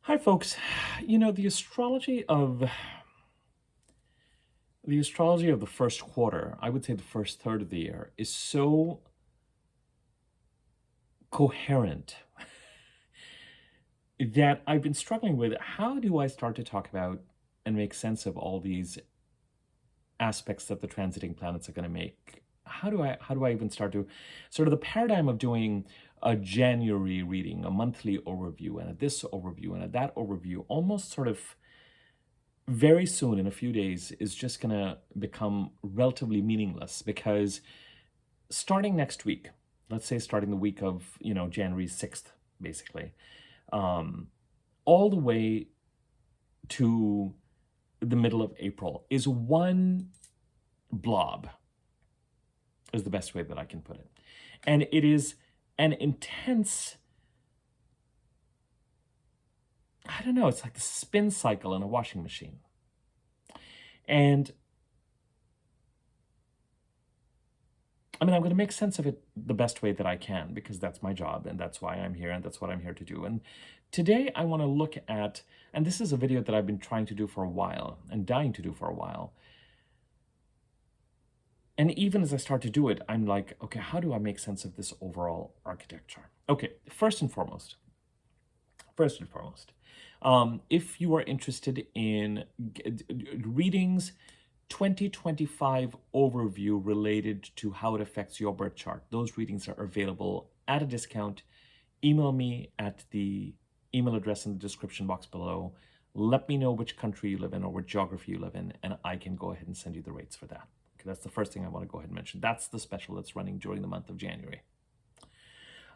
Hi, folks. The astrology of the first quarter, I would say the first third of the year, is so coherent that I've been struggling with how do I start to talk about and make sense of all these aspects that the transiting planets are going to make. How do I even start to sort of the paradigm of doing a January reading, a monthly overview, and a this overview and a that overview, almost sort of very soon in a few days is just going to become relatively meaningless because starting next week, let's say starting the week of, January 6th, basically, um, all the way to the middle of April is one blob, is the best way that I can put it. And it is an intense, I don't know, it's like the spin cycle in a washing machine. And I'm going to make sense of it the best way that I can because that's my job and that's why I'm here and that's what I'm here to do. And today I want to look at, and this is a video that I've been trying to do for a while and dying to do for a while. And even as I start to do it, I'm like, okay, how do I make sense of this overall architecture? Okay, first and foremost, if you are interested in readings, 2025 overview related to how it affects your birth chart, those readings are available at a discount. Email me at the email address in the description box below. Let me know which country you live in or what geography you live in, and I can go ahead and send you the rates for that. Okay, that's the first thing I want to go ahead and mention. That's the special that's running during the month of January.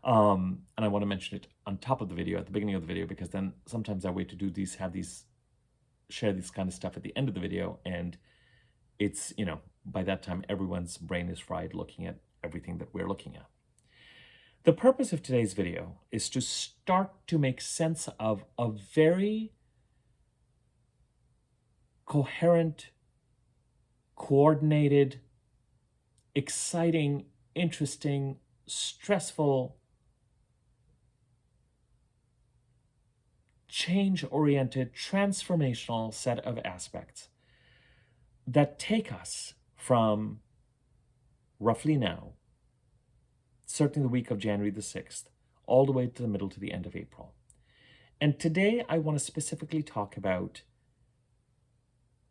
And I want to mention it on top of the video, at the beginning of the video, because then sometimes I wait to do these, share this kind of stuff at the end of the video, and it's, by that time, everyone's brain is fried looking at everything that we're looking at. The purpose of today's video is to start to make sense of a very coherent, coordinated, exciting, interesting, stressful, change-oriented, transformational set of aspects that take us from roughly now, certainly the week of January the 6th, all the way to the middle to the end of April. And today I want to specifically talk about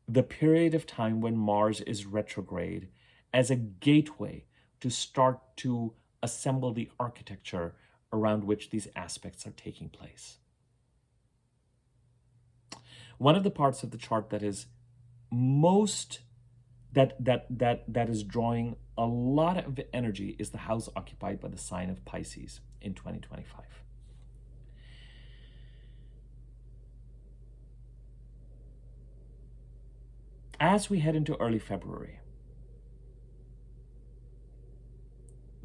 the period of time when Mars is retrograde as a gateway to start to assemble the architecture around which these aspects are taking place. One of the parts of the chart that is that is drawing a lot of energy is the house occupied by the sign of Pisces in 2025. As we head into early February,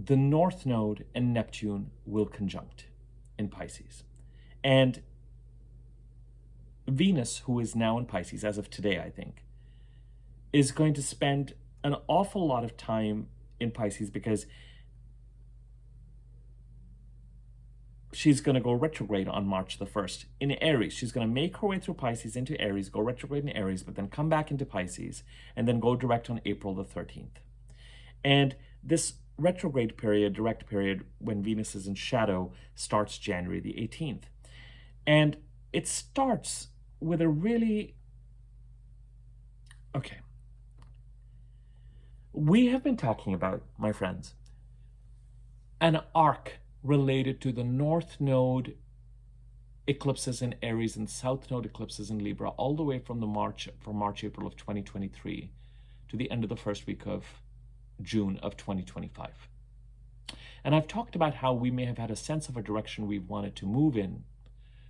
the North Node and Neptune will conjunct in Pisces. And Venus, who is now in Pisces, as of today, I think, is going to spend an awful lot of time in Pisces because she's going to go retrograde on March the 1st in Aries. She's going to make her way through Pisces into Aries, go retrograde in Aries, but then come back into Pisces and then go direct on April the 13th. And this retrograde period, direct period, when Venus is in shadow, starts January the 18th. And it starts with a really... Okay. We have been talking about, my friends, an arc related to the North Node eclipses in Aries and South Node eclipses in Libra, all the way from March, April of 2023 to the end of the first week of June of 2025. And I've talked about how we may have had a sense of a direction we've wanted to move in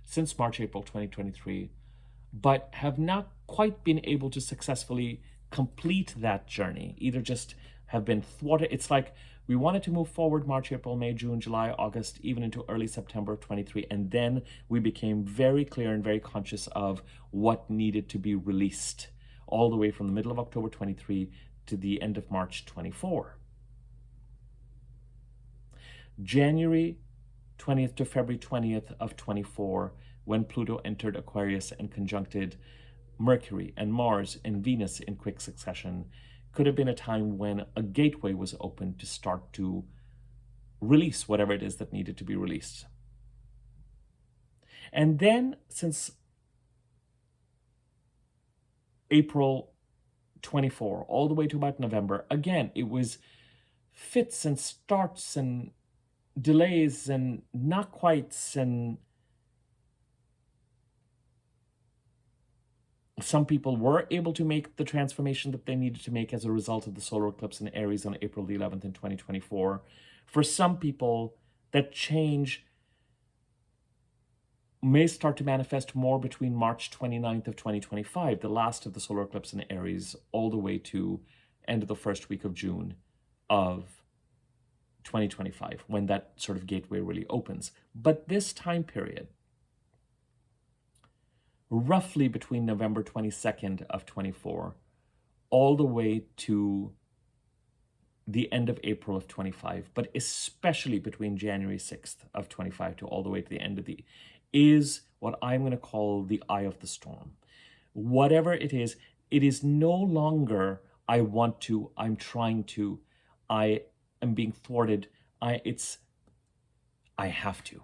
since March, April 2023, but have not quite been able to successfully complete that journey, either just have been thwarted. It's like we wanted to move forward March, April, May, June, July, August, even into early September of 23, and then we became very clear and very conscious of what needed to be released all the way from the middle of October 23 to the end of March 24. January 20th to February 20th of 24, when Pluto entered Aquarius and conjuncted Mercury and Mars and Venus in quick succession, could have been a time when a gateway was open to start to release whatever it is that needed to be released. And then, since April 24, all the way to about November, again, it was fits and starts and delays and not quites, and some people were able to make the transformation that they needed to make as a result of the solar eclipse in Aries on April the 11th in 2024. For some people, that change may start to manifest more between March 29th of 2025, the last of the solar eclipse in Aries, all the way to end of the first week of June of 2025, when that sort of gateway really opens. But this time period, roughly between November 22nd of 24, all the way to the end of April of 25, but especially between January 6th of 25 to all the way to the end of the, is what I'm going to call the eye of the storm. Whatever it is no longer I want to, I'm trying to, I am being thwarted, I have to.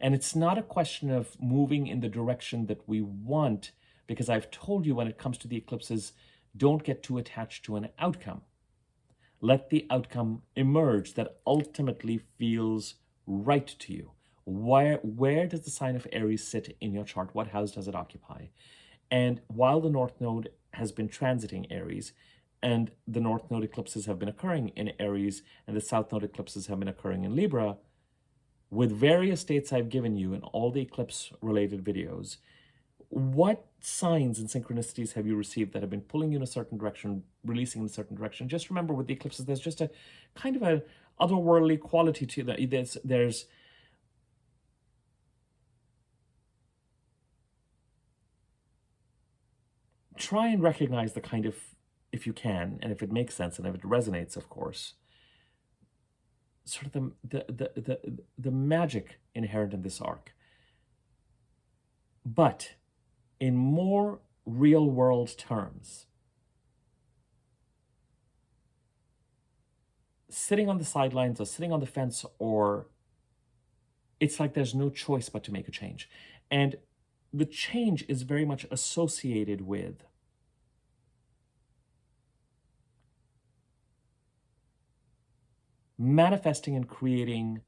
And it's not a question of moving in the direction that we want, because I've told you when it comes to the eclipses, don't get too attached to an outcome. Let the outcome emerge that ultimately feels right to you. Where does the sign of Aries sit in your chart? What house does it occupy? And while the North Node has been transiting Aries, and the North Node eclipses have been occurring in Aries, and the South Node eclipses have been occurring in Libra, with various dates I've given you in all the eclipse-related videos, what signs and synchronicities have you received that have been pulling you in a certain direction, releasing in a certain direction? Just remember, with the eclipses, there's just a kind of a otherworldly quality to that. There's try and recognize the kind of, if you can, and if it makes sense, and if it resonates, of course, sort of the magic inherent in this arc. But in more real world terms, sitting on the sidelines or sitting on the fence, or it's like there's no choice but to make a change. And the change is very much associated with manifesting and creating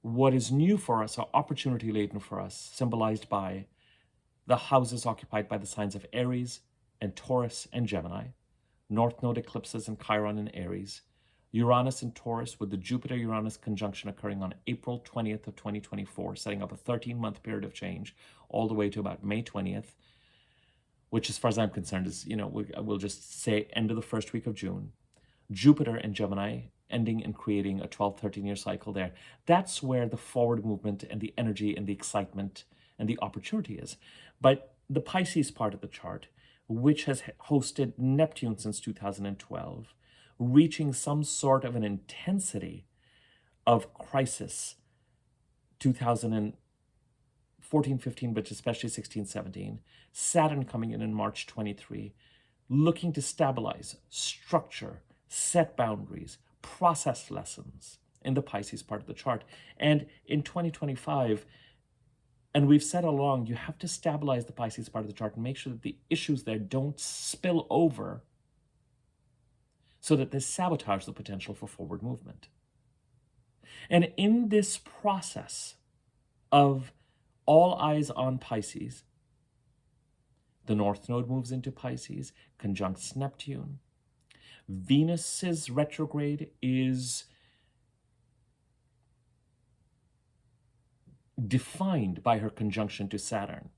what is new for us, or opportunity laden for us, symbolized by the houses occupied by the signs of Aries and Taurus and Gemini, North Node eclipses in Chiron and Aries, Uranus and Taurus, with the Jupiter-Uranus conjunction occurring on April 20th of 2024, setting up a 13-month period of change all the way to about May 20th, which, as far as I'm concerned, is, we'll just say end of the first week of June. Jupiter and Gemini ending and creating a 12, 13-year cycle there. That's where the forward movement and the energy and the excitement and the opportunity is. But the Pisces part of the chart, which has hosted Neptune since 2012, reaching some sort of an intensity of crisis, 2014, 15, but especially 16, 17, Saturn coming in March 23, looking to stabilize, structure, set boundaries, process lessons in the Pisces part of the chart. And in 2025, and we've said all along, you have to stabilize the Pisces part of the chart and make sure that the issues there don't spill over so that they sabotage the potential for forward movement. And in this process of all eyes on Pisces, the North Node moves into Pisces, conjuncts Neptune. Venus's retrograde is defined by her conjunction to Saturn.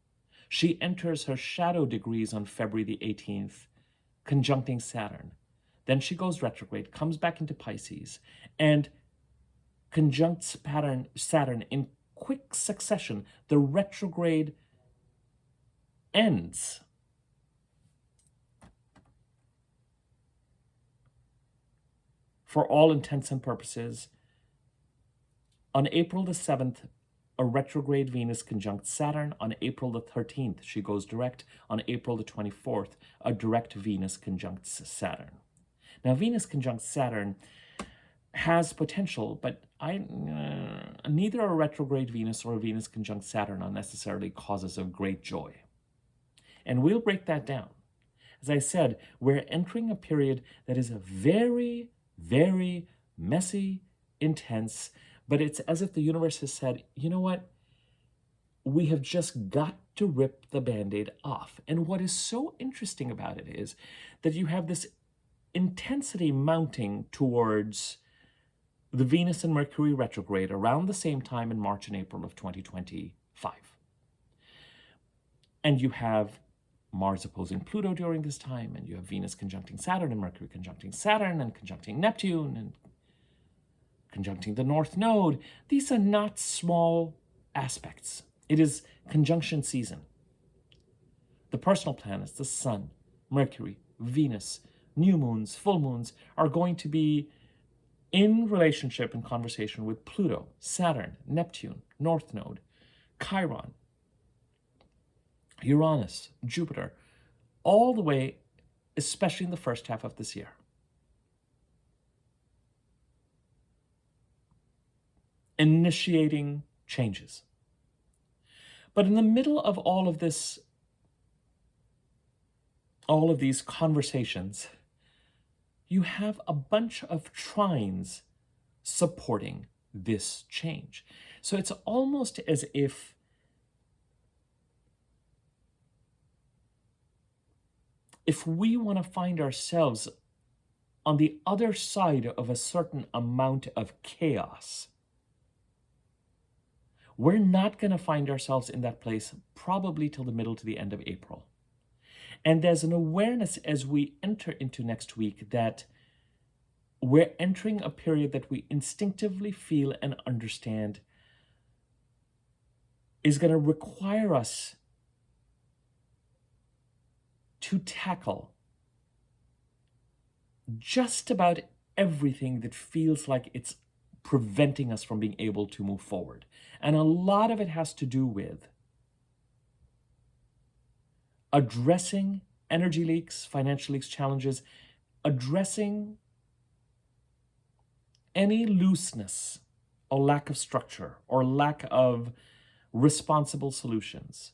She enters her shadow degrees on February the 18th, conjuncting Saturn. Then she goes retrograde, comes back into Pisces, and conjuncts Saturn in quick succession. The retrograde ends. For all intents and purposes, on April the 7th, a retrograde Venus conjunct Saturn on April the 13th. She goes direct on April the 24th, a direct Venus conjunct Saturn. Now, Venus conjunct Saturn has potential, but neither a retrograde Venus or a Venus conjunct Saturn unnecessarily causes a great joy. And we'll break that down. As I said, we're entering a period that is very, very messy, intense, but it's as if the universe has said, you know what? We have just got to rip the Band-Aid off. And what is so interesting about it is that you have this intensity mounting towards the Venus and Mercury retrograde around the same time in March and April of 2025. And you have Mars opposing Pluto during this time, and you have Venus conjuncting Saturn and Mercury conjuncting Saturn and conjuncting Neptune and conjuncting the North Node. These are not small aspects. It is conjunction season. The personal planets, the Sun, Mercury, Venus, new moons, full moons, are going to be in relationship and conversation with Pluto, Saturn, Neptune, North Node, Chiron, Uranus, Jupiter, all the way, especially in the first half of this year. Initiating changes. But in the middle of all of this, all of these conversations, you have a bunch of trines supporting this change. So it's almost as if we want to find ourselves on the other side of a certain amount of chaos, we're not going to find ourselves in that place probably till the middle to the end of April. And there's an awareness as we enter into next week that we're entering a period that we instinctively feel and understand is going to require us to tackle just about everything that feels like it's preventing us from being able to move forward. And a lot of it has to do with addressing energy leaks, financial leaks, challenges, addressing any looseness or lack of structure or lack of responsible solutions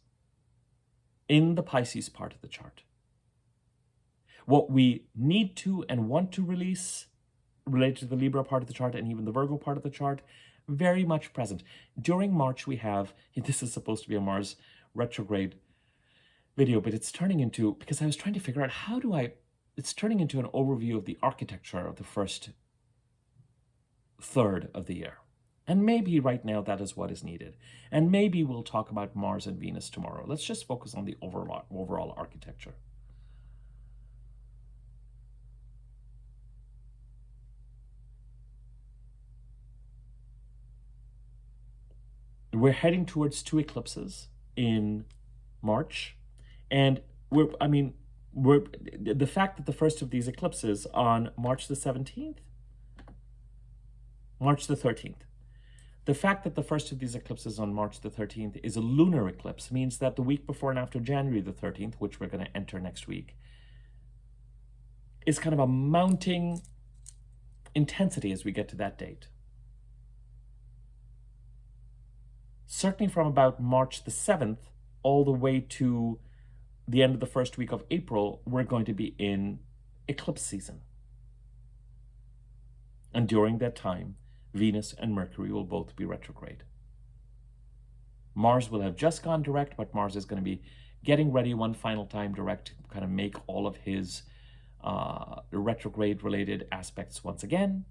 in the Pisces part of the chart. What we need to and want to release related to the Libra part of the chart and even the Virgo part of the chart, very much present. During March we have, this is supposed to be a Mars retrograde video, but it's turning into, because I was trying to figure out it's turning into an overview of the architecture of the first third of the year. And maybe right now that is what is needed. And maybe we'll talk about Mars and Venus tomorrow. Let's just focus on the overall architecture. We're heading towards 2 eclipses in March. And the fact that the first of these eclipses on March the 17th, March the 13th, the fact that the first of these eclipses on March the 13th is a lunar eclipse means that the week before and after January the 13th, which we're going to enter next week, is kind of a mounting intensity as we get to that date. Certainly from about March the 7th all the way to the end of the first week of April, we're going to be in eclipse season. And during that time, Venus and Mercury will both be retrograde. Mars will have just gone direct, but Mars is going to be getting ready one final time direct to kind of make all of his retrograde-related aspects once again.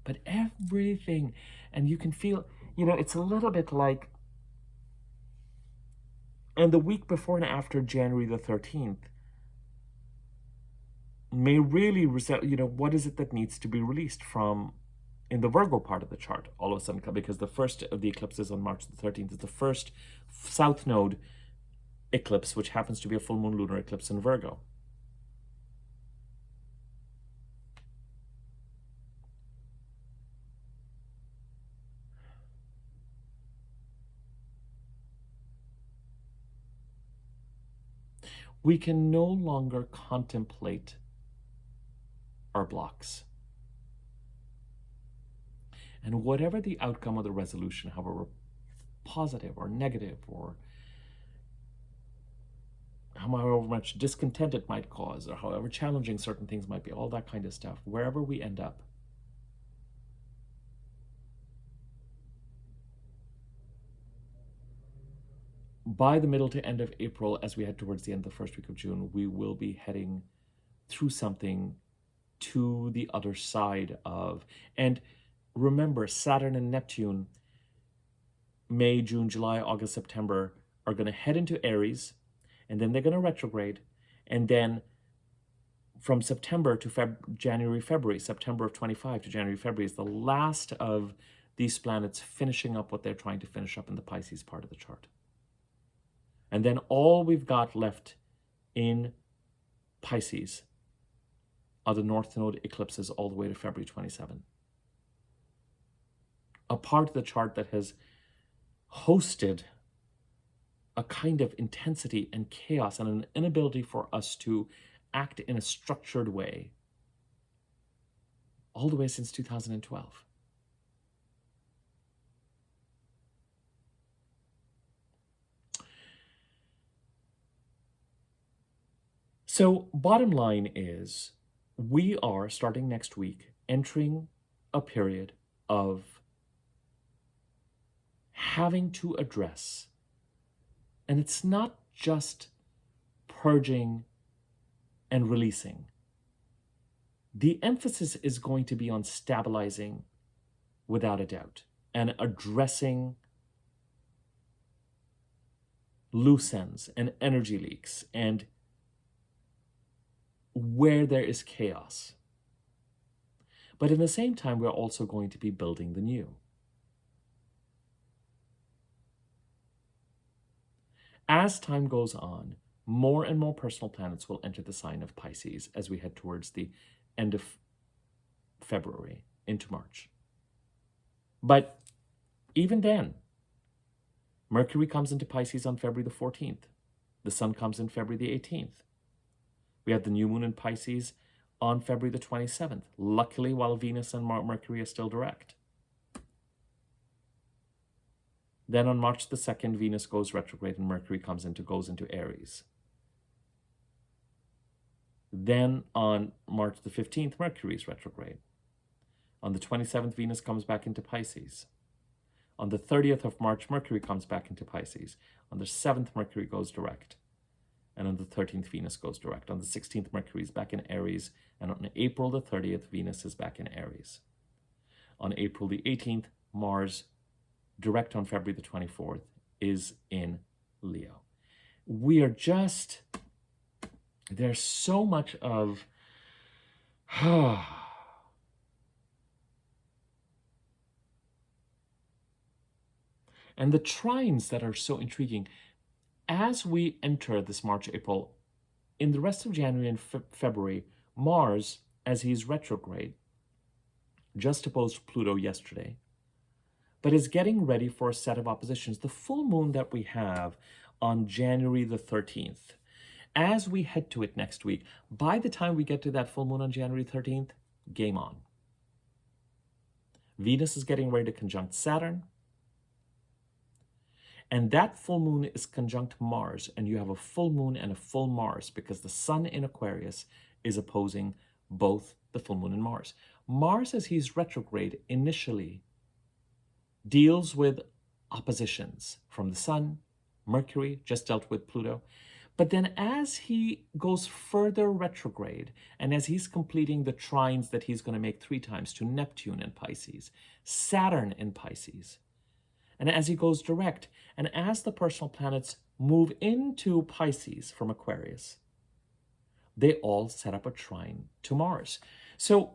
But everything, and you can feel, it's a little bit like, and the week before and after January the 13th may really, what is it that needs to be released from in the Virgo part of the chart all of a sudden, because the first of the eclipses on March the 13th is the first South Node eclipse, which happens to be a full moon lunar eclipse in Virgo. We can no longer contemplate our blocks. And whatever the outcome of the resolution, however positive or negative, or however much discontent it might cause, or however challenging certain things might be, all that kind of stuff, wherever we end up, by the middle to end of April, as we head towards the end of the first week of June, we will be heading through something to the other side of. And remember, Saturn and Neptune, May, June, July, August, September, are going to head into Aries, and then they're going to retrograde. And then from September to January, February, September of 25 to January, February is the last of these planets finishing up what they're trying to finish up in the Pisces part of the chart. And then all we've got left in Pisces are the North Node eclipses all the way to February 27. A part of the chart that has hosted a kind of intensity and chaos and an inability for us to act in a structured way all the way since 2012. So bottom line is, we are, starting next week, entering a period of having to address, and it's not just purging and releasing. The emphasis is going to be on stabilizing, without a doubt, and addressing loose ends and energy leaks and where there is chaos. But in the same time, we're also going to be building the new. As time goes on, more and more personal planets will enter the sign of Pisces as we head towards the end of February into March. But even then, Mercury comes into Pisces on February the 14th. The Sun comes in February the 18th. We have the new moon in Pisces on February the 27th, luckily while Venus and Mercury are still direct. Then on March the 2nd, Venus goes retrograde and Mercury goes into Aries. Then on March the 15th, Mercury is retrograde. On the 27th, Venus comes back into Pisces. On the 30th of March, Mercury comes back into Pisces. On the 7th, Mercury goes direct. And on the 13th, Venus goes direct. On the 16th, Mercury is back in Aries. And on April the 30th, Venus is back in Aries. On April the 18th, Mars, direct on February the 24th, is in Leo. We are just, there's so much of, and the trines that are so intriguing. As we enter this March, April, in the rest of January and February, Mars, as he's retrograde, just opposed Pluto yesterday, but is getting ready for a set of oppositions. The full moon that we have on January the 13th, as we head to it next week, by the time we get to that full moon on January 13th, game on. Venus is getting ready to conjunct Saturn. And that full moon is conjunct Mars, and you have a full moon and a full Mars because the Sun in Aquarius is opposing both the full moon and Mars. Mars, as he's retrograde, initially deals with oppositions from the Sun, Mercury, just dealt with Pluto. But then as he goes further retrograde, and as he's completing the trines that he's going to make 3 times to Neptune in Pisces, Saturn in Pisces, and as he goes direct, and as the personal planets move into Pisces from Aquarius, they all set up a trine to Mars. So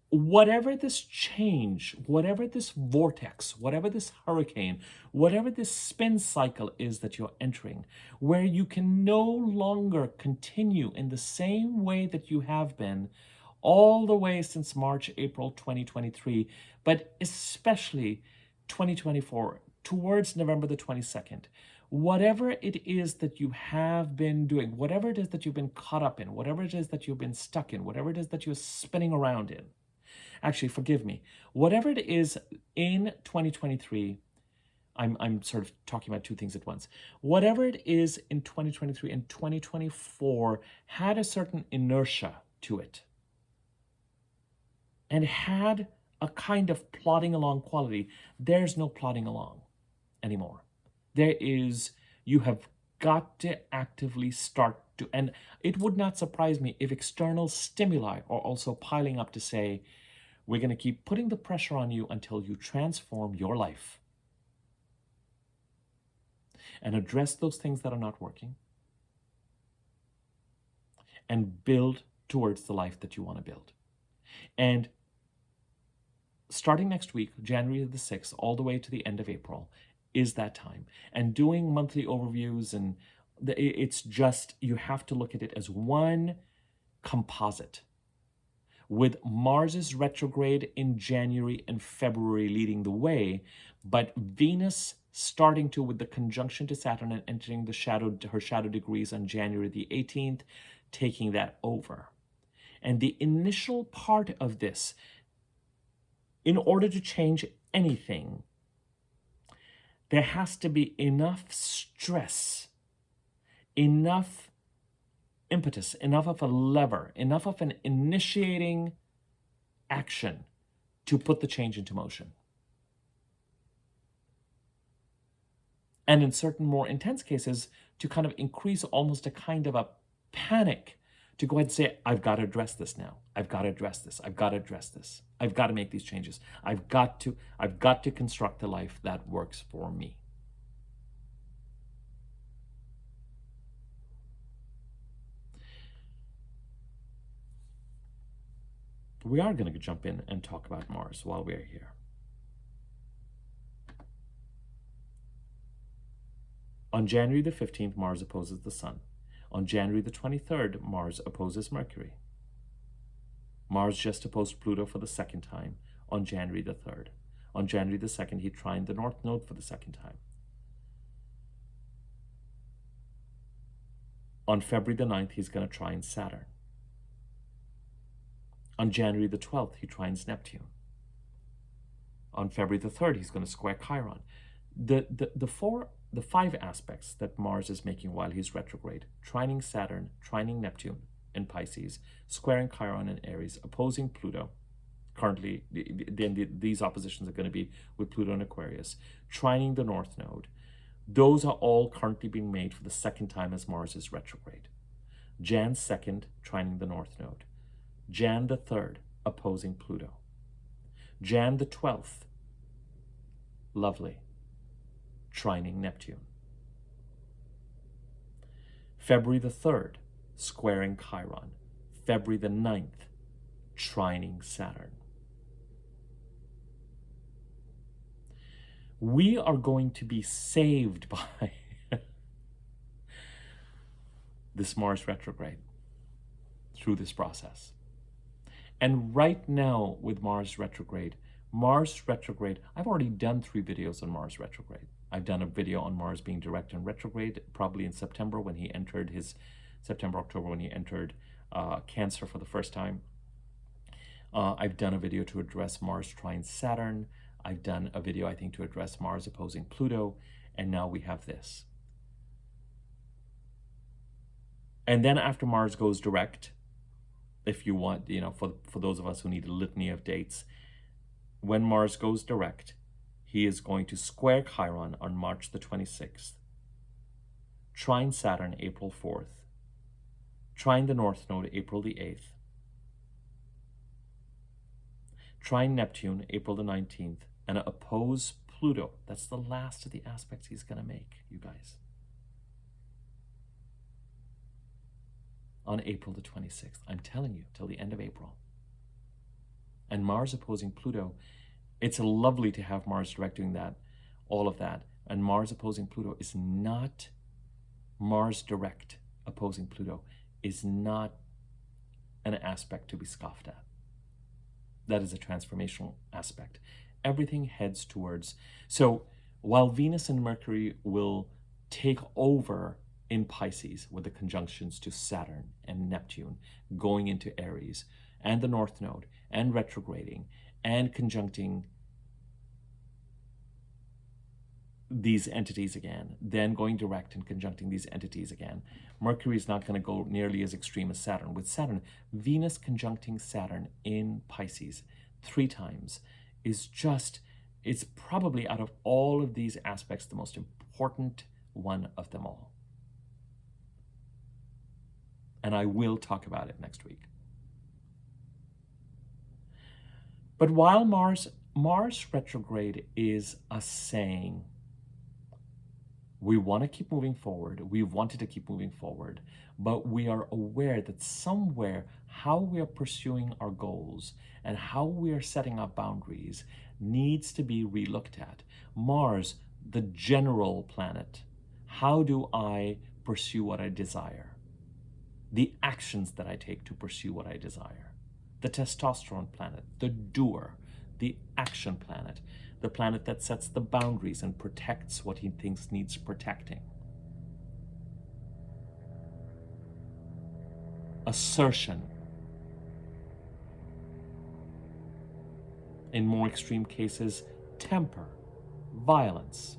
whatever this change, whatever this vortex, whatever this hurricane, whatever this spin cycle is that you're entering, where you can no longer continue in the same way that you have been all the way since March, April 2023, but especially 2024, towards November the 22nd, whatever it is that you have been doing, whatever it is that you've been caught up in, whatever it is that you've been stuck in, whatever it is that you're spinning around in, actually, forgive me, whatever it is in 2023, I'm sort of talking about two things at once. Whatever it is in 2023 and 2024 had a certain inertia to it and had a kind of plodding along quality. There's no plodding along anymore. There is, you have got to actively start to, and it would not surprise me if external stimuli are also piling up to say, we're going to keep putting the pressure on you until you transform your life and address those things that are not working and build towards the life that you want to build. And starting next week, January the 6th, all the way to the end of April, is that time. And doing monthly overviews, and it's just, you have to look at it as one composite, with Mars's retrograde in January and February leading the way, but Venus starting to, with the conjunction to Saturn and entering her shadow degrees on January the 18th, taking that over. And the initial part of this, in order to change anything, there has to be enough stress, enough impetus, enough of a lever, enough of an initiating action to put the change into motion. And in certain more intense cases, to kind of increase almost a kind of a panic to go ahead and say, I've got to address this now. I've got to address this. I've got to address this. I've got to make these changes. I've got to construct a life that works for me. We are going to jump in and talk about Mars while we're here. On January the 15th, Mars opposes the Sun. On January the 23rd, Mars opposes Mercury. Mars just opposed Pluto for the second time on January the 3rd. On January the 2nd, he trined the North Node for the second time. On February the 9th, he's going to trine Saturn. On January the 12th, he trines Neptune. On February the 3rd, he's going to square Chiron. The five aspects that Mars is making while he's retrograde: trining Saturn, trining Neptune in Pisces, squaring Chiron in Aries, opposing Pluto. Currently, these oppositions are going to be with Pluto and Aquarius, trining the North Node. Those are all currently being made for the second time as Mars is retrograde. Jan 2nd, trining the North Node. Jan the 3rd, opposing Pluto. Jan the 12th, lovely, trining Neptune. February the 3rd, squaring Chiron. February the 9th, trining Saturn. We are going to be saved by this Mars retrograde through this process. And right now with Mars retrograde, I've already done 3 videos on Mars retrograde. I've done a video on Mars being direct and retrograde, probably in September when he entered his, October when he entered Cancer for the first time. I've done a video to address Mars trine Saturn. I've done a video, I think, to address Mars opposing Pluto. And now we have this. And then after Mars goes direct, if you want, for those of us who need a litany of dates, when Mars goes direct, he is going to square Chiron on March the 26th, trine Saturn April 4th, trine the North Node April the 8th, trine Neptune April the 19th, and oppose Pluto. That's the last of the aspects he's going to make, you guys, on April the 26th. I'm telling you, till the end of April. And Mars opposing Pluto, it's lovely to have Mars direct doing that, all of that. And Mars opposing Pluto is not, Mars direct opposing Pluto is not an aspect to be scoffed at. That is a transformational aspect. Everything heads towards, so while Venus and Mercury will take over in Pisces with the conjunctions to Saturn and Neptune going into Aries, and the North Node, and retrograding, and conjuncting these entities again, then going direct and conjuncting these entities again. Mercury is not going to go nearly as extreme as Saturn. With Saturn, Venus conjuncting Saturn in Pisces 3 times is just, it's probably out of all of these aspects the most important one of them all. And I will talk about it next week. But while Mars retrograde is a saying, we want to keep moving forward, we wanted to keep moving forward, but we are aware that somewhere how we are pursuing our goals and how we are setting up boundaries needs to be relooked at. Mars, the general planet, how do I pursue what I desire? The actions that I take to pursue what I desire. The testosterone planet, the doer, the action planet, the planet that sets the boundaries and protects what he thinks needs protecting. Assertion. In more extreme cases, temper, violence.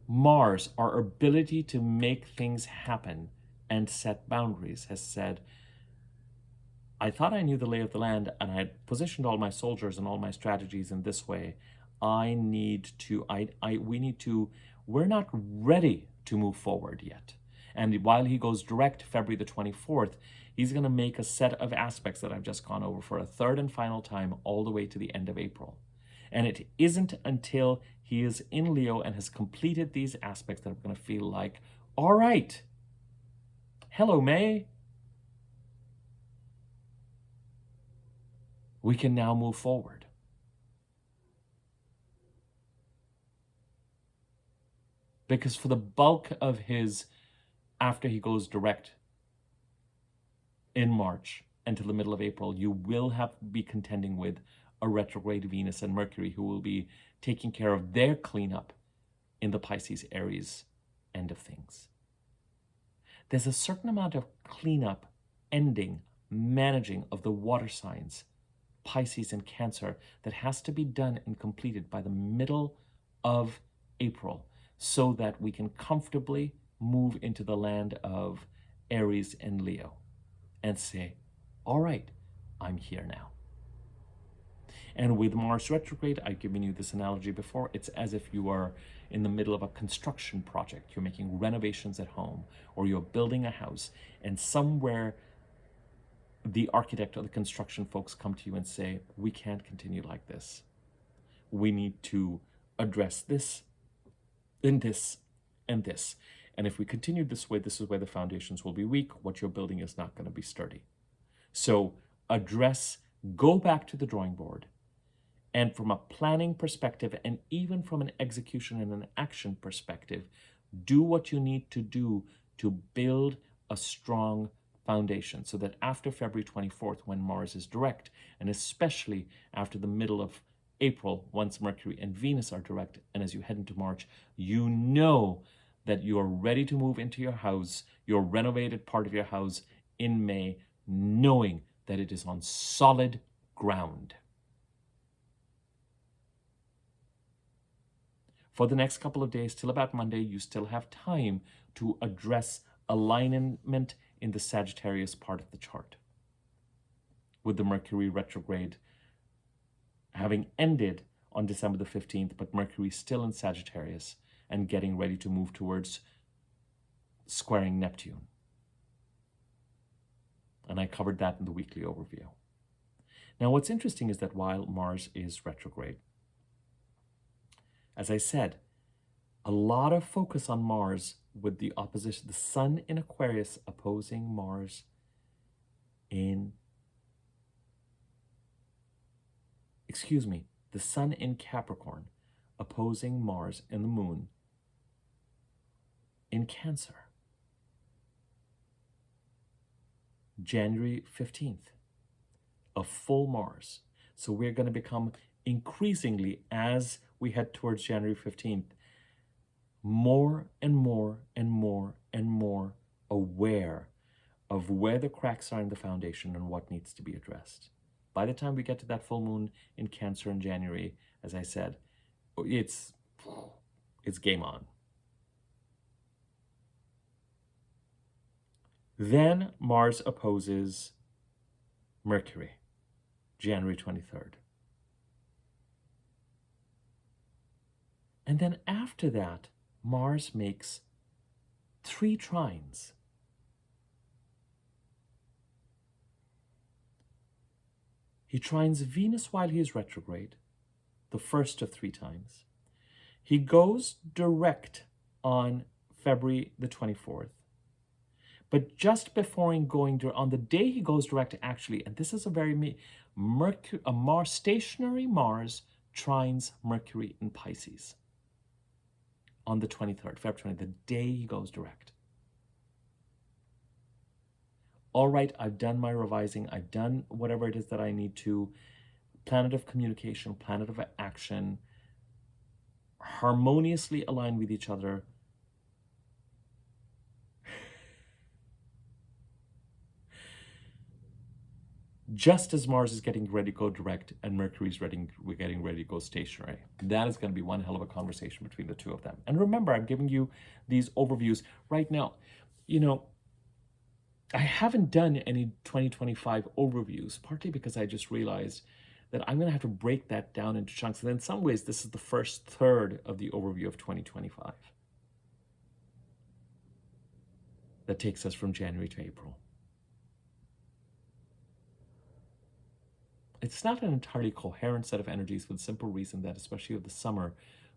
Mars, our ability to make things happen and set boundaries, has said, I thought I knew the lay of the land and I had positioned all my soldiers and all my strategies in this way. We're not ready to move forward yet. And while he goes direct February the 24th, he's going to make a set of aspects that I've just gone over for a third and final time all the way to the end of April. And it isn't until he is in Leo and has completed these aspects that I'm going to feel like, all right, hello, May. We can now move forward. Because for the bulk of his, after he goes direct in March until the middle of April, you will have to be contending with a retrograde Venus and Mercury who will be taking care of their cleanup in the Pisces Aries end of things. There's a certain amount of cleanup, ending, managing of the water signs, Pisces and Cancer, that has to be done and completed by the middle of April so that we can comfortably move into the land of Aries and Leo and say, all right, I'm here now. And with Mars retrograde, I've given you this analogy before, it's as if you are in the middle of a construction project. You're making renovations at home, or you're building a house, and somewhere the architect or the construction folks come to you and say, we can't continue like this. We need to address this and this and this. And if we continue this way, this is where the foundations will be weak. What you're building is not going to be sturdy. So go back to the drawing board. And from a planning perspective, and even from an execution and an action perspective, do what you need to do to build a strong foundation so that after February 24th, when Mars is direct, and especially after the middle of April, once Mercury and Venus are direct, and as you head into March, you know that you are ready to move into your house, your renovated part of your house in May, knowing that it is on solid ground. For the next couple of days, till about Monday, you still have time to address alignment in the Sagittarius part of the chart, with the Mercury retrograde having ended on December the 15th, but Mercury still in Sagittarius and getting ready to move towards squaring Neptune. And I covered that in the weekly overview. Now, what's interesting is that while Mars is retrograde, as I said, a lot of focus on Mars with the opposition, the Sun in Aquarius opposing Mars the Sun in Capricorn opposing Mars and the Moon in Cancer. January 15th, a full Mars. So we're going to become increasingly, as we head towards January 15th, more and more and more and more aware of where the cracks are in the foundation and what needs to be addressed. By the time we get to that full moon in Cancer in January, as I said, it's game on. Then Mars opposes Mercury, January 23rd. And then after that, Mars makes 3 trines. He trines Venus while he is retrograde, the first of 3 times. He goes direct on February the 24th. But just before him going on the day he goes direct, actually, and this is a very stationary Mars trines Mercury in Pisces on the 23rd, February 20th, the day he goes direct. All right, I've done my revising. I've done whatever it is that I need to. Planet of communication, planet of action, harmoniously align with each other. Just as Mars is getting ready to go direct and Mercury's getting ready to go stationary. That is going to be one hell of a conversation between the two of them. And remember, I'm giving you these overviews right now. You know, I haven't done any 2025 overviews, partly because I just realized that I'm going to have to break that down into chunks. And in some ways, this is the first third of the overview of 2025. That takes us from January to April. It's not an entirely coherent set of energies for the simple reason that, especially with the summer,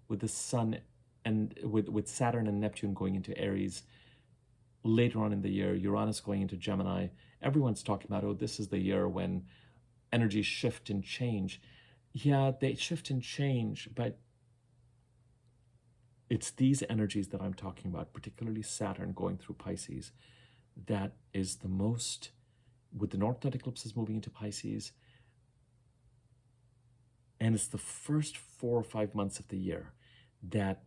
with the sun and with Saturn and Neptune going into Aries, later on in the year, Uranus going into Gemini, everyone's talking about, oh, this is the year when energies shift and change. Yeah, they shift and change, but it's these energies that I'm talking about, particularly Saturn going through Pisces, that is the most, with the North Node eclipses moving into Pisces, and it's the first 4 or 5 months of the year that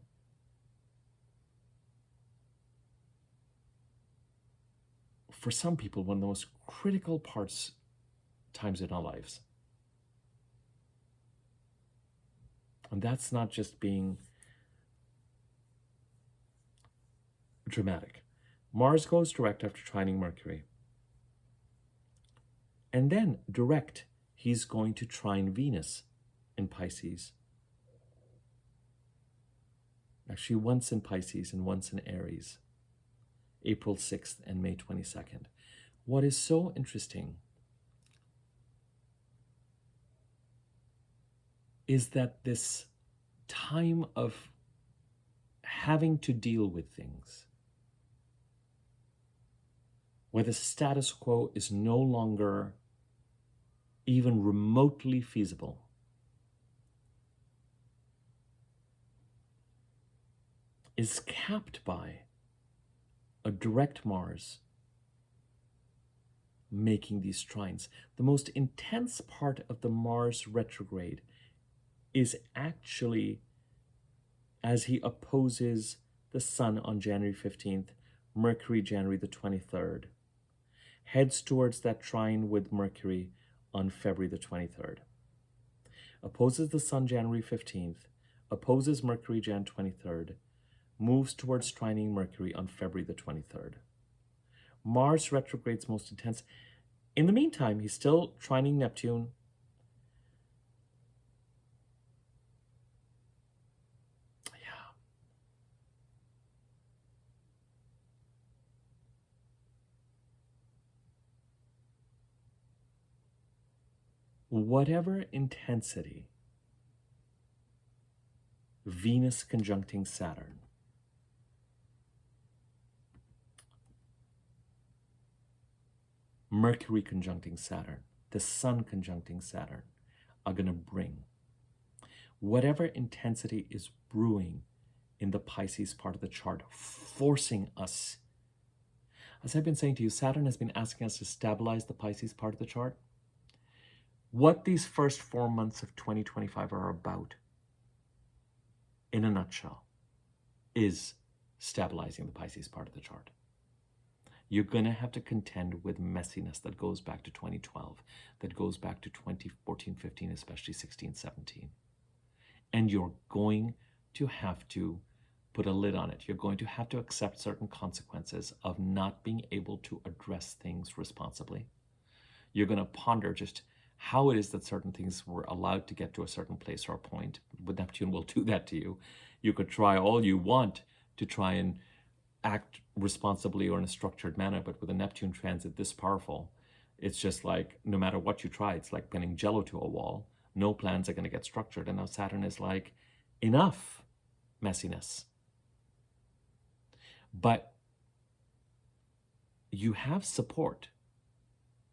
for some people, one of the most critical times in our lives. And that's not just being dramatic. Mars goes direct after trining Mercury. And then direct, he's going to trine Venus in Pisces. Actually, once in Pisces and once in Aries. April 6th and May 22nd. What is so interesting is that this time of having to deal with things, where the status quo is no longer even remotely feasible, is capped by a direct Mars making these trines. The most intense part of the Mars retrograde is actually as he opposes the Sun on January 15th, Mercury January the 23rd, heads towards that trine with Mercury on February the 23rd. Opposes the Sun January 15th, opposes Mercury Jan 23rd, moves towards trining Mercury on February the 23rd. Mars retrogrades most intense. In the meantime, he's still trining Neptune. Yeah. Whatever intensity Venus conjuncting Saturn, Mercury conjuncting Saturn, the Sun conjuncting Saturn are going to bring. Whatever intensity is brewing in the Pisces part of the chart, forcing us. As I've been saying to you, Saturn has been asking us to stabilize the Pisces part of the chart. What these first 4 months of 2025 are about, in a nutshell, is stabilizing the Pisces part of the chart. You're going to have to contend with messiness that goes back to 2012, that goes back to 2014, 15, especially 16, 17. And you're going to have to put a lid on it. You're going to have to accept certain consequences of not being able to address things responsibly. You're going to ponder just how it is that certain things were allowed to get to a certain place or a point. But Neptune will do that to you. You could try all you want to try and act responsibly or in a structured manner, but with a Neptune transit this powerful, it's just like no matter what you try, it's like pinning jello to a wall. No plans are going to get structured. And now Saturn is like, enough messiness. But you have support.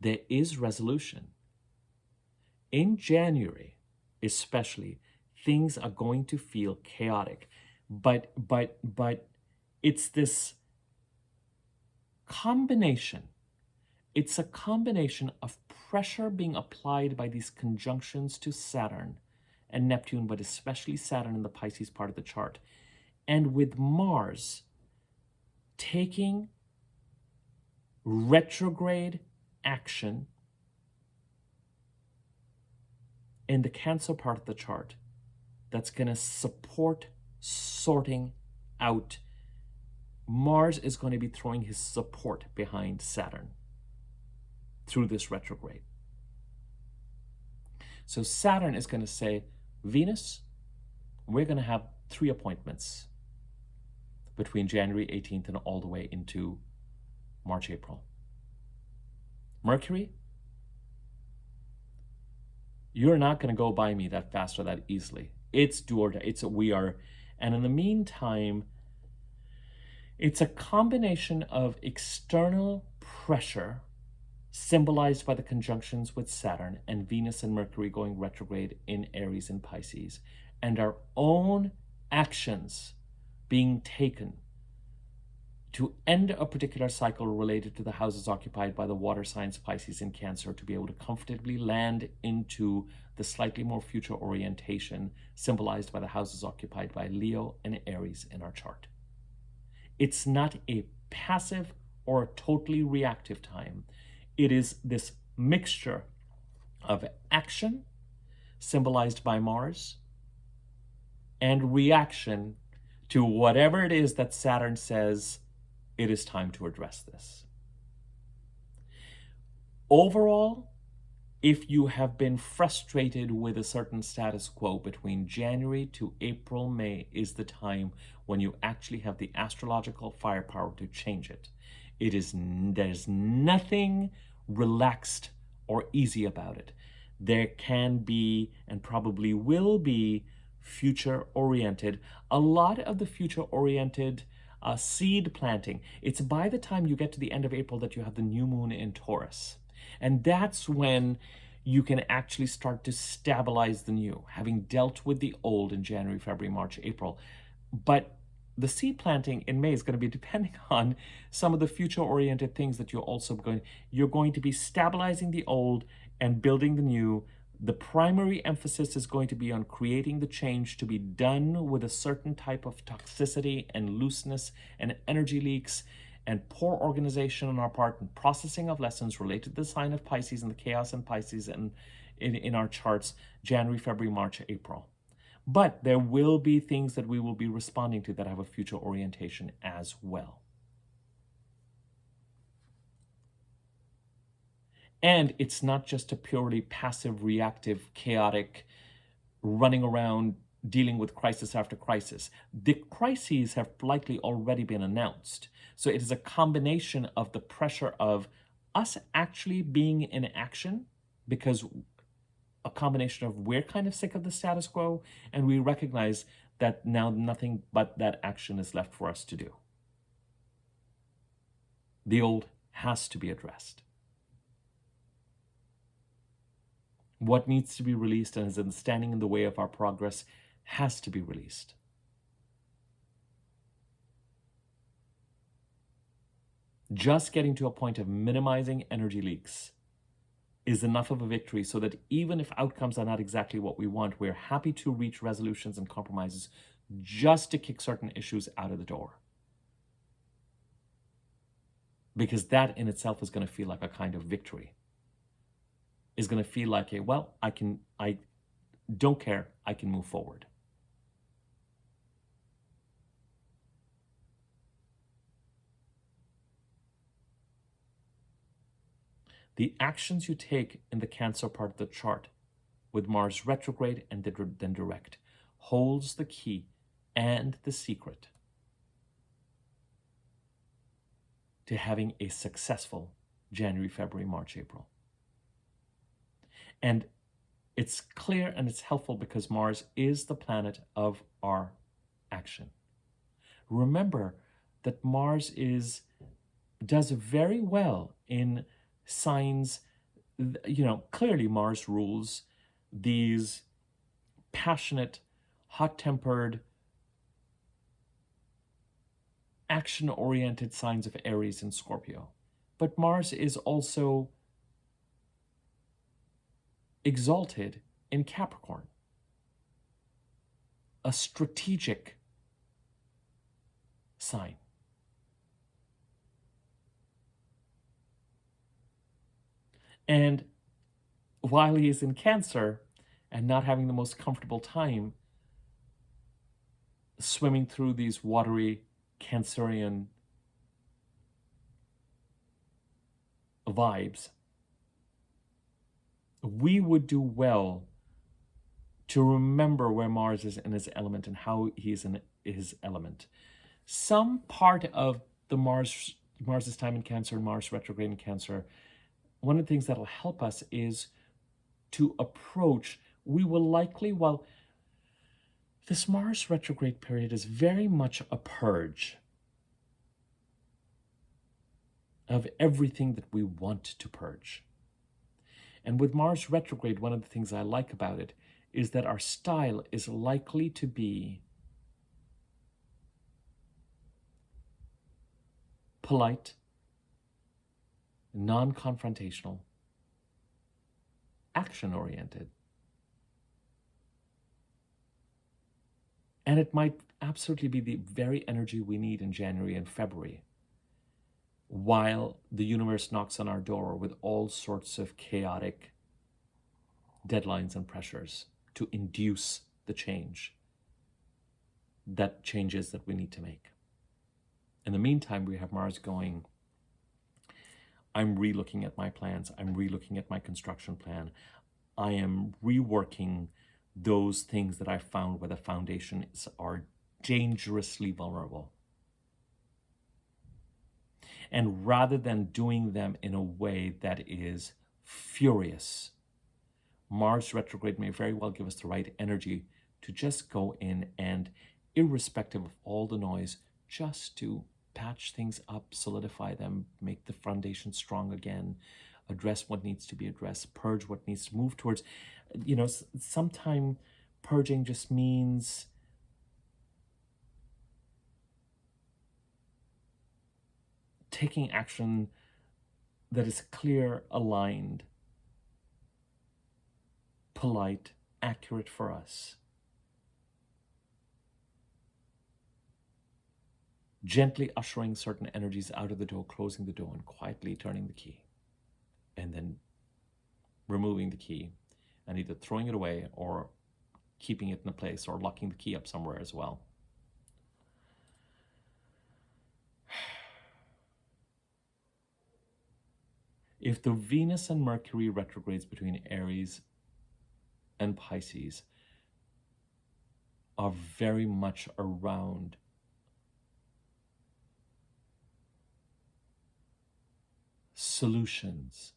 There is resolution. In January, especially, things are going to feel chaotic. But it's this combination. It's a combination of pressure being applied by these conjunctions to Saturn and Neptune, but especially Saturn in the Pisces part of the chart. And with Mars taking retrograde action in the Cancer part of the chart, that's going to support sorting out. Mars is going to be throwing his support behind Saturn through this retrograde. So Saturn is going to say, Venus, we're going to have 3 appointments between January 18th and all the way into March, April. Mercury, you're not going to go by me that fast or that easily. It's do or die. And in the meantime, it's a combination of external pressure symbolized by the conjunctions with Saturn and Venus and Mercury going retrograde in Aries and Pisces, and our own actions being taken to end a particular cycle related to the houses occupied by the water signs Pisces and Cancer, to be able to comfortably land into the slightly more future orientation symbolized by the houses occupied by Leo and Aries in our chart. It's not a passive or a totally reactive time. It is this mixture of action, symbolized by Mars, and reaction to whatever it is that Saturn says, it is time to address this. Overall, if you have been frustrated with a certain status quo, between January to April, May is the time when you actually have the astrological firepower to change it. There's nothing relaxed or easy about it. There can be, and probably will be, future-oriented. A lot of the future-oriented seed planting, it's by the time you get to the end of April that you have the new moon in Taurus. And that's when you can actually start to stabilize the new, having dealt with the old in January, February, March, April. But the seed planting in May is going to be depending on some of the future-oriented things that you're going to be stabilizing the old and building the new. The primary emphasis is going to be on creating the change to be done with a certain type of toxicity and looseness and energy leaks and poor organization on our part and processing of lessons related to the sign of Pisces and the chaos in Pisces and in our charts, January, February, March, April. But there will be things that we will be responding to that have a future orientation as well. And it's not just a purely passive, reactive, chaotic, running around dealing with crisis after crisis. The crises have likely already been announced. So it is a combination of the pressure of us actually being in action, because a combination of we're kind of sick of the status quo, and we recognize that now nothing but that action is left for us to do. The old has to be addressed. What needs to be released and is standing in the way of our progress has to be released. Just getting to a point of minimizing energy leaks is enough of a victory so that even if outcomes are not exactly what we want, we're happy to reach resolutions and compromises just to kick certain issues out of the door. Because that in itself is going to feel like a kind of victory. Is going to feel like I don't care, I can move forward. The actions you take in the Cancer part of the chart with Mars retrograde and then direct holds the key and the secret to having a successful January, February, March, April. And it's clear and it's helpful because Mars is the planet of our action. Remember that Mars does very well in signs, clearly Mars rules these passionate, hot-tempered, action-oriented signs of Aries and Scorpio. But Mars is also exalted in Capricorn, a strategic sign. And while he is in Cancer and not having the most comfortable time swimming through these watery Cancerian vibes, we would do well to remember where Mars is in his element and how he's in his element. Some part of the Mars's time in Cancer and Mars retrograde in Cancer, one of the things that'll help us is to approach, we will likely, well, this Mars retrograde period is very much a purge of everything that we want to purge. And with Mars retrograde, one of the things I like about it is that our style is likely to be polite, non-confrontational, action-oriented. And it might absolutely be the very energy we need in January and February, while the universe knocks on our door with all sorts of chaotic deadlines and pressures to induce the changes that we need to make. In the meantime, we have Mars going, I'm re-looking at my plans. I'm re-looking at my construction plan. I am reworking those things that I found where the foundations are dangerously vulnerable. And rather than doing them in a way that is furious, Mars retrograde may very well give us the right energy to just go in and, irrespective of all the noise, just to patch things up, solidify them, make the foundation strong again, address what needs to be addressed, purge what needs to move towards. Sometimes purging just means taking action that is clear, aligned, polite, accurate for us. Gently ushering certain energies out of the door, closing the door, and quietly turning the key. And then removing the key and either throwing it away or keeping it in a place or locking the key up somewhere as well. If the Venus and Mercury retrogrades between Aries and Pisces are very much around solutions,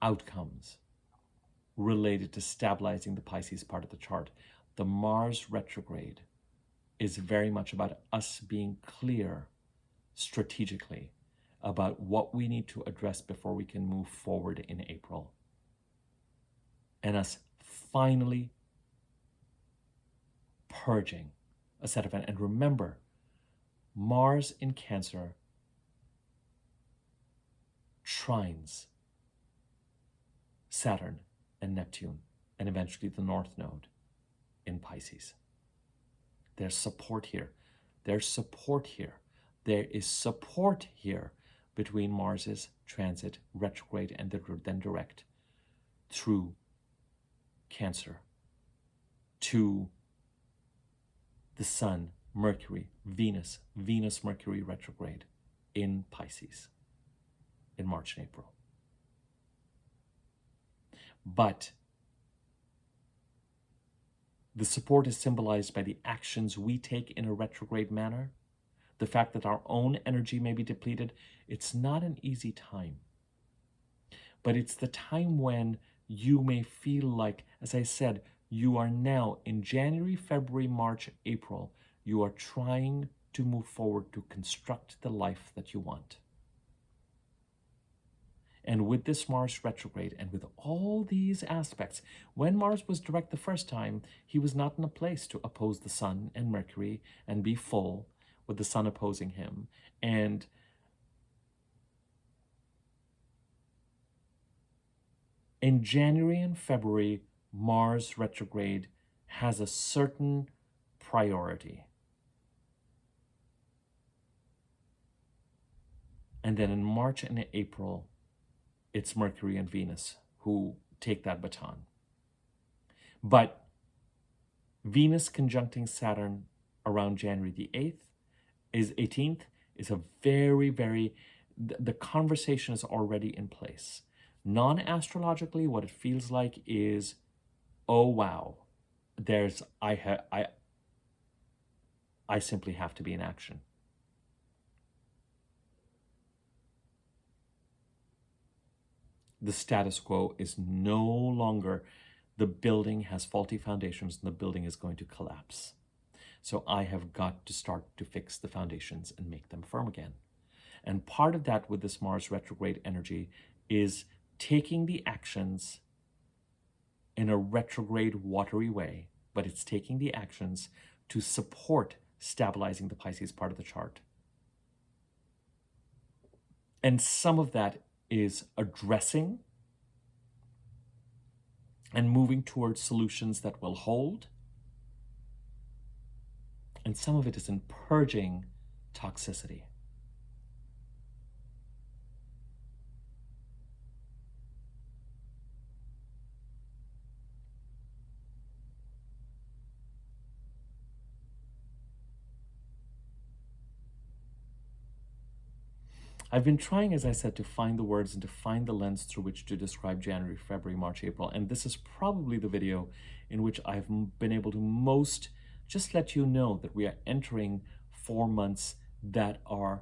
outcomes related to stabilizing the Pisces part of the chart, the Mars retrograde is very much about us being clear strategically about what we need to address before we can move forward in April. And us finally purging a set of, and remember, Mars in Cancer trines Saturn and Neptune, and eventually the North Node in Pisces. There's support here. There's support here. There is support here between Mars's transit, retrograde, and then direct through Cancer to the Sun, Mercury, Venus, Mercury retrograde in Pisces in March and April. But the support is symbolized by the actions we take in a retrograde manner, the fact that our own energy may be depleted. It's not an easy time, but it's the time when you may feel like, as I said, you are now in January, February, March, April, you are trying to move forward to construct the life that you want. And with this Mars retrograde and with all these aspects, when Mars was direct the first time, he was not in a place to oppose the Sun and Mercury and be full with the Sun opposing him. And in January and February, Mars retrograde has a certain priority. And then in March and April, it's Mercury and Venus who take that baton. But Venus conjuncting Saturn around January the 18th is a very, very, the conversation is already in place. Non-astrologically, what it feels like is, oh wow, I simply have to be in action. The status quo is no longer, the building has faulty foundations and the building is going to collapse. So I have got to start to fix the foundations and make them firm again. And part of that with this Mars retrograde energy is taking the actions in a retrograde, watery way, but it's taking the actions to support stabilizing the Pisces part of the chart. And some of that is addressing and moving towards solutions that will hold. And some of it is in purging toxicity. I've been trying, as I said, to find the words and to find the lens through which to describe January, February, March, April. And this is probably the video in which I've been able to most just let you know that we are entering 4 months that are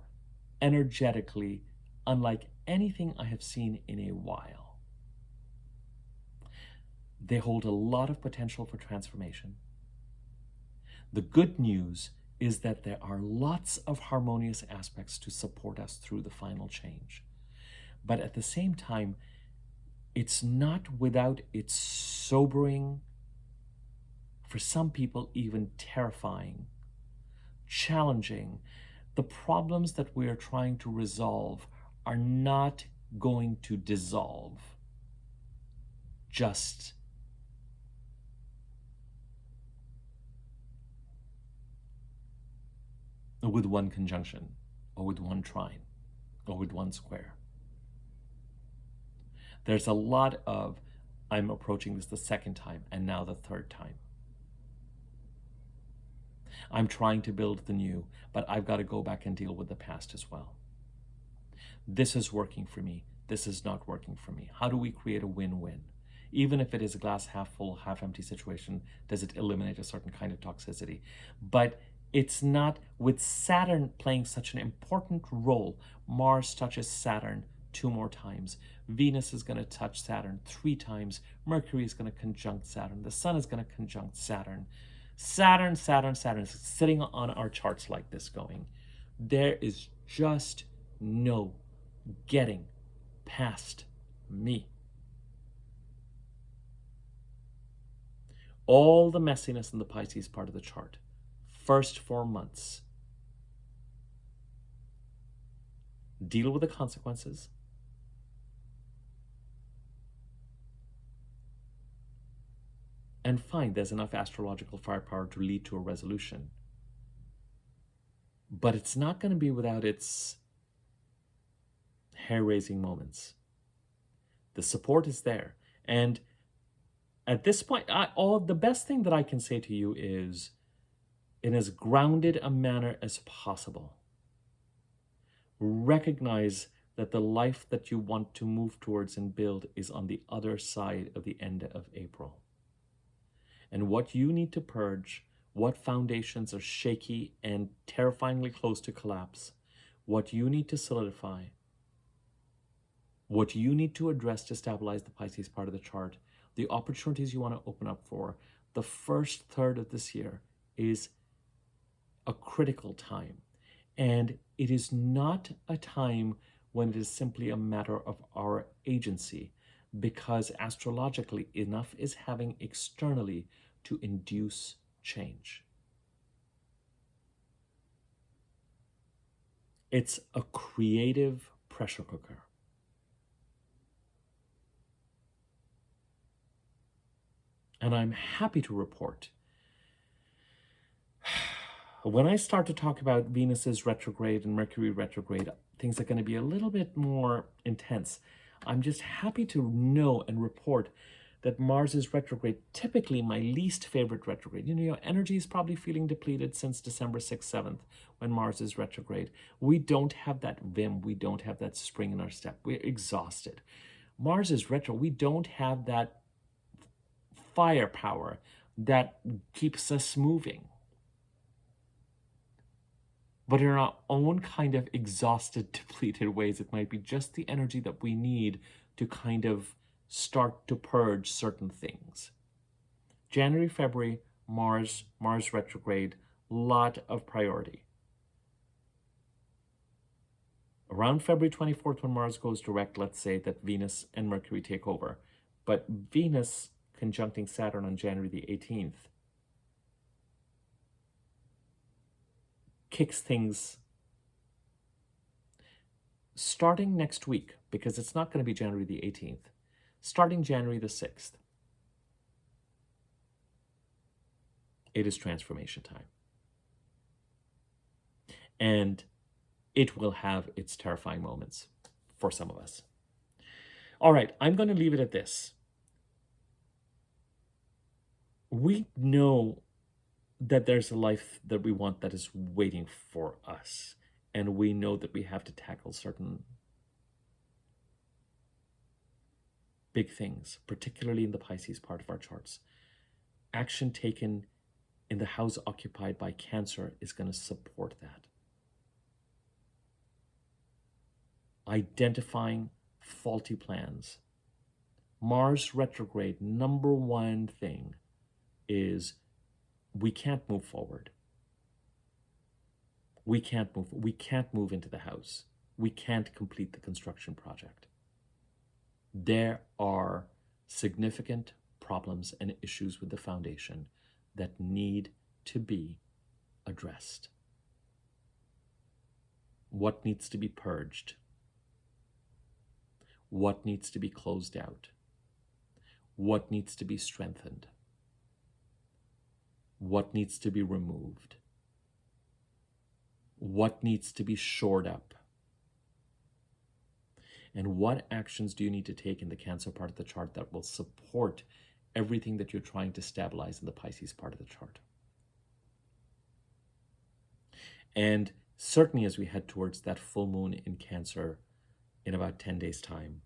energetically unlike anything I have seen in a while. They hold a lot of potential for transformation. The good news is that there are lots of harmonious aspects to support us through the final change. But at the same time, it's not without its sobering, for some people even terrifying, challenging. The problems that we are trying to resolve are not going to dissolve just with one conjunction, or with one trine, or with one square. There's a lot of, I'm approaching this the second time, and now the third time. I'm trying to build the new, but I've got to go back and deal with the past as well. This is working for me. This is not working for me. How do we create a win-win? Even if it is a glass half full, half empty situation, does it eliminate a certain kind of toxicity? But it's not, with Saturn playing such an important role. Mars touches Saturn 2 more times. Venus is going to touch Saturn 3 times. Mercury is going to conjunct Saturn. The Sun is going to conjunct Saturn. Saturn is sitting on our charts like this going. There is just no getting past me. All the messiness in the Pisces part of the chart. First 4 months. Deal with the consequences. And fine, there's enough astrological firepower to lead to a resolution. But it's not going to be without its hair-raising moments. The support is there. And at this point, the best thing that I can say to you is, in as grounded a manner as possible, recognize that the life that you want to move towards and build is on the other side of the end of April. And what you need to purge, what foundations are shaky and terrifyingly close to collapse, what you need to solidify, what you need to address to stabilize the Pisces part of the chart, the opportunities you want to open up for, the first third of this year is a critical time. And it is not a time when it is simply a matter of our agency, because astrologically enough is happening externally to induce change. It's a creative pressure cooker. And I'm happy to report, when I start to talk about Venus's retrograde and Mercury retrograde, things are going to be a little bit more intense. I'm just happy to know and report that Mars is retrograde, typically my least favorite retrograde. Your energy is probably feeling depleted since December 6th, 7th, when Mars is retrograde. We don't have that vim. We don't have that spring in our step. We're exhausted. Mars is retro. We don't have that firepower that keeps us moving. But in our own kind of exhausted, depleted ways, it might be just the energy that we need to kind of start to purge certain things. January, February, Mars retrograde, lot of priority. Around February 24th, when Mars goes direct, let's say that Venus and Mercury take over. But Venus conjuncting Saturn on January the 18th kicks things starting next week, because it's not going to be January the 18th. Starting January the 6th, it is transformation time. And it will have its terrifying moments for some of us. All right, I'm going to leave it at this. We know that there's a life that we want that is waiting for us. And we know that we have to tackle certain big things, particularly in the Pisces part of our charts. Action taken in the house occupied by Cancer is going to support that. Identifying faulty plans. Mars retrograde, number one thing is we can't move forward. We can't move into the house. We can't complete the construction project. There are significant problems and issues with the foundation that need to be addressed. What needs to be purged? What needs to be closed out? What needs to be strengthened? What needs to be removed? What needs to be shored up? And what actions do you need to take in the Cancer part of the chart that will support everything that you're trying to stabilize in the Pisces part of the chart? And certainly as we head towards that full moon in Cancer in about 10 days' time,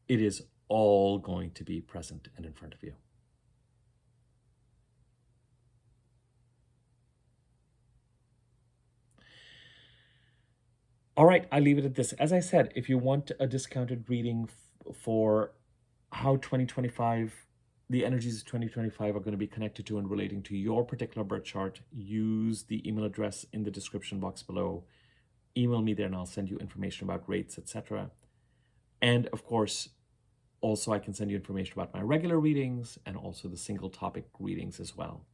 it is all going to be present and in front of you. All right, I leave it at this. As I said, if you want a discounted reading for how 2025, the energies of 2025 are going to be connected to and relating to your particular birth chart, use the email address in the description box below. Email me there and I'll send you information about rates, etc. And of course, also I can send you information about my regular readings and also the single topic readings as well.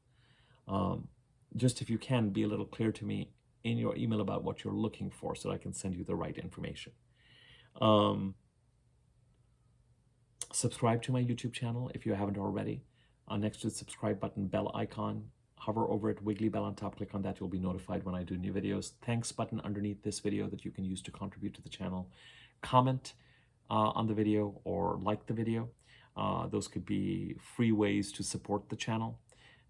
Just if you can, be a little clear to me in your email about what you're looking for so that I can send you the right information. Subscribe to my YouTube channel if you haven't already. Next to the subscribe button, bell icon, hover over it, wiggly bell on top, click on that. You'll be notified when I do new videos. Thanks button underneath this video that you can use to contribute to the channel. Comment on the video or like the video. Those could be free ways to support the channel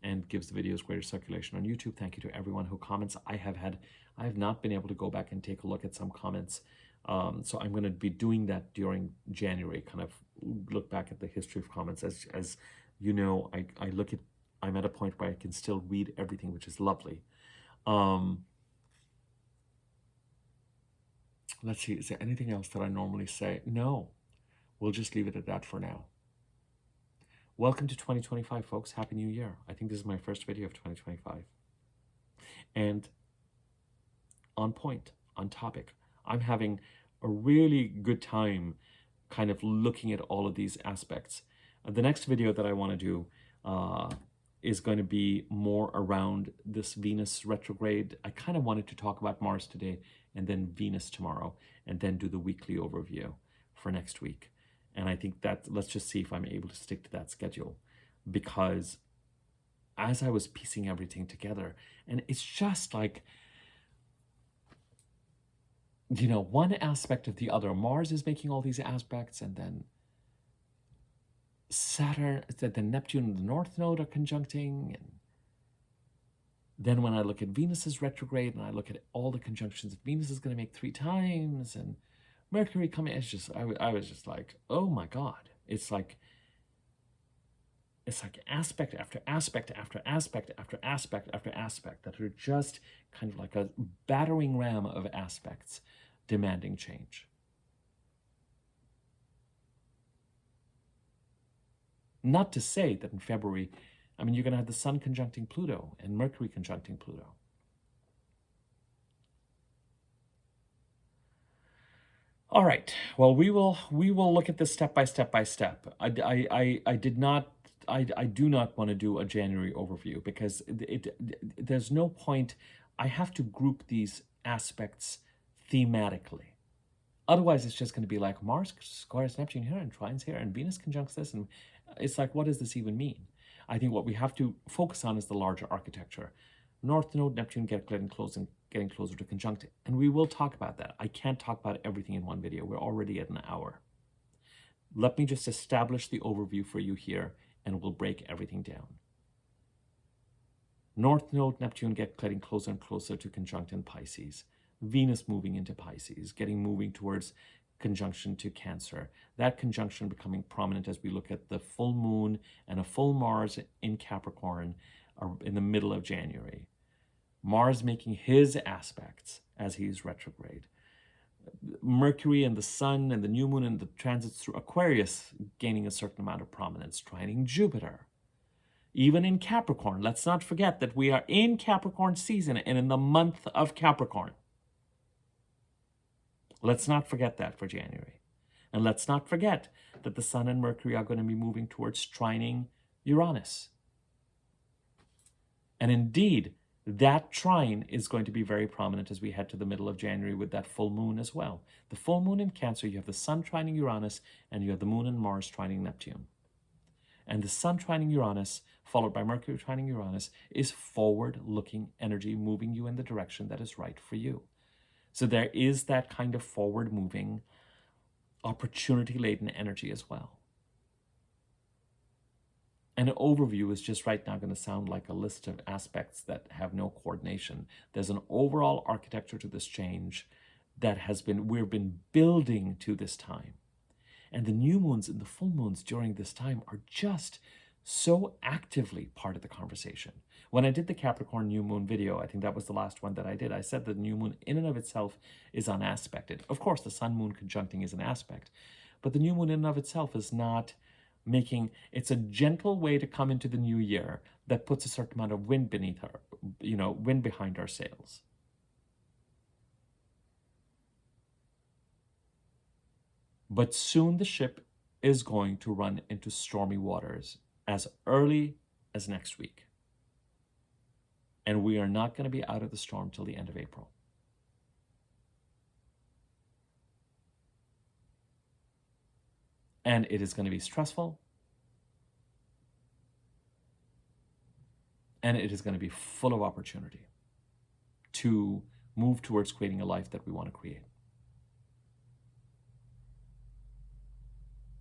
and gives the videos greater circulation on YouTube. Thank you to everyone who comments. I have not been able to go back and take a look at some comments. So I'm going to be doing that during January, kind of look back at the history of comments. As you know, I'm at a point where I can still read everything, which is lovely. Let's see, is there anything else that I normally say? No, we'll just leave it at that for now. Welcome to 2025, folks. Happy New Year. I think this is my first video of 2025. And on point, on topic. I'm having a really good time kind of looking at all of these aspects. The next video that I want to do is going to be more around this Venus retrograde. I kind of wanted to talk about Mars today and then Venus tomorrow, and then do the weekly overview for next week. And I think that, let's just see if I'm able to stick to that schedule, because as I was piecing everything together, and it's just like, you know, one aspect of the other. Mars is making all these aspects, and then Saturn, then Neptune and the North Node are conjuncting. And then when I look at Venus's retrograde and I look at all the conjunctions that Venus is going to make 3 times, and Mercury coming, it's just, I was just like, oh my God. It's like aspect after aspect after aspect after aspect after aspect that are just kind of like a battering ram of aspects demanding change. Not to say that in February, I mean, you're going to have the Sun conjuncting Pluto and Mercury conjuncting Pluto. All right. Well, we will look at this step by step by step. I do not want to do a January overview, because there's no point. I have to group these aspects thematically. Otherwise, it's just going to be like Mars squares Neptune here and trines here and Venus conjuncts this, and it's like, what does this even mean? I think what we have to focus on is the larger architecture. North Node, Neptune getting closer to conjunct, and we will talk about that. I can't talk about everything in one video. We're already at an hour. Let me just establish the overview for you here, and we'll break everything down. North Node, Neptune getting closer and closer to conjunct in Pisces. Venus moving into Pisces, moving towards conjunction to Cancer. That conjunction becoming prominent as we look at the full moon and a full Mars in Capricorn in the middle of January. Mars making his aspects as he's retrograde. Mercury and the Sun and the new moon and the transits through Aquarius gaining a certain amount of prominence, trining Jupiter. Even in Capricorn, let's not forget that we are in Capricorn season and in the month of Capricorn. Let's not forget that for January. And let's not forget that the Sun and Mercury are going to be moving towards trining Uranus. And indeed, that trine is going to be very prominent as we head to the middle of January with that full moon as well. The full moon in Cancer, you have the Sun trining Uranus, and you have the moon and Mars trining Neptune. And the Sun trining Uranus, followed by Mercury trining Uranus, is forward-looking energy moving you in the direction that is right for you. So there is that kind of forward-moving, opportunity-laden energy as well. An overview is just right now going to sound like a list of aspects that have no coordination. There's an overall architecture to this change that we've been building to this time. And the new moons and the full moons during this time are just so actively part of the conversation. When I did the Capricorn new moon video, I think that was the last one that I did, I said that the new moon in and of itself is unaspected. Of course, the sun moon conjuncting is an aspect, but the new moon in and of itself is not making, it's a gentle way to come into the new year that puts a certain amount of wind beneath our, wind behind our sails. But soon the ship is going to run into stormy waters as early as next week. And we are not going to be out of the storm till the end of April. And it is going to be stressful. And it is going to be full of opportunity to move towards creating a life that we want to create.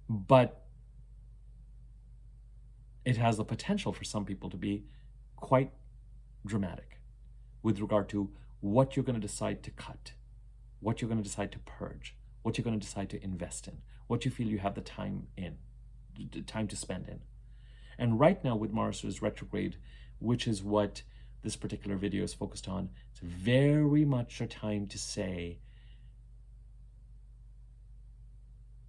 But it has the potential for some people to be quite dramatic with regard to what you're going to decide to cut, what you're going to decide to purge, what you're going to decide to invest in, what you feel you have the time to spend in. And right now with Mars' retrograde, which is what this particular video is focused on, it's very much a time to say,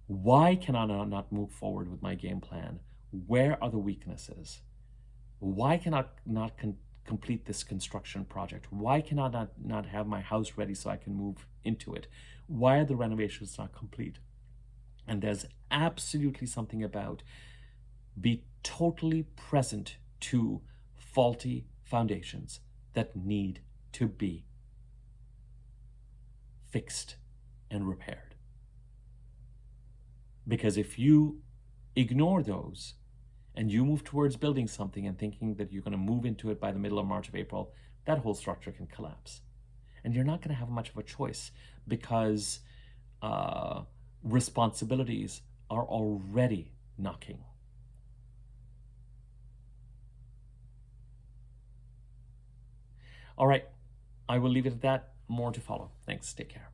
why can I not move forward with my game plan? Where are the weaknesses? Why can I not complete this construction project? Why can I not have my house ready so I can move into it? Why are the renovations not complete? And there's absolutely something about be totally present to faulty foundations that need to be fixed and repaired. Because if you ignore those and you move towards building something and thinking that you're going to move into it by the middle of March of April, that whole structure can collapse. And you're not going to have much of a choice because responsibilities are already knocking. All right, I will leave it at that. More to follow. Thanks. Take care.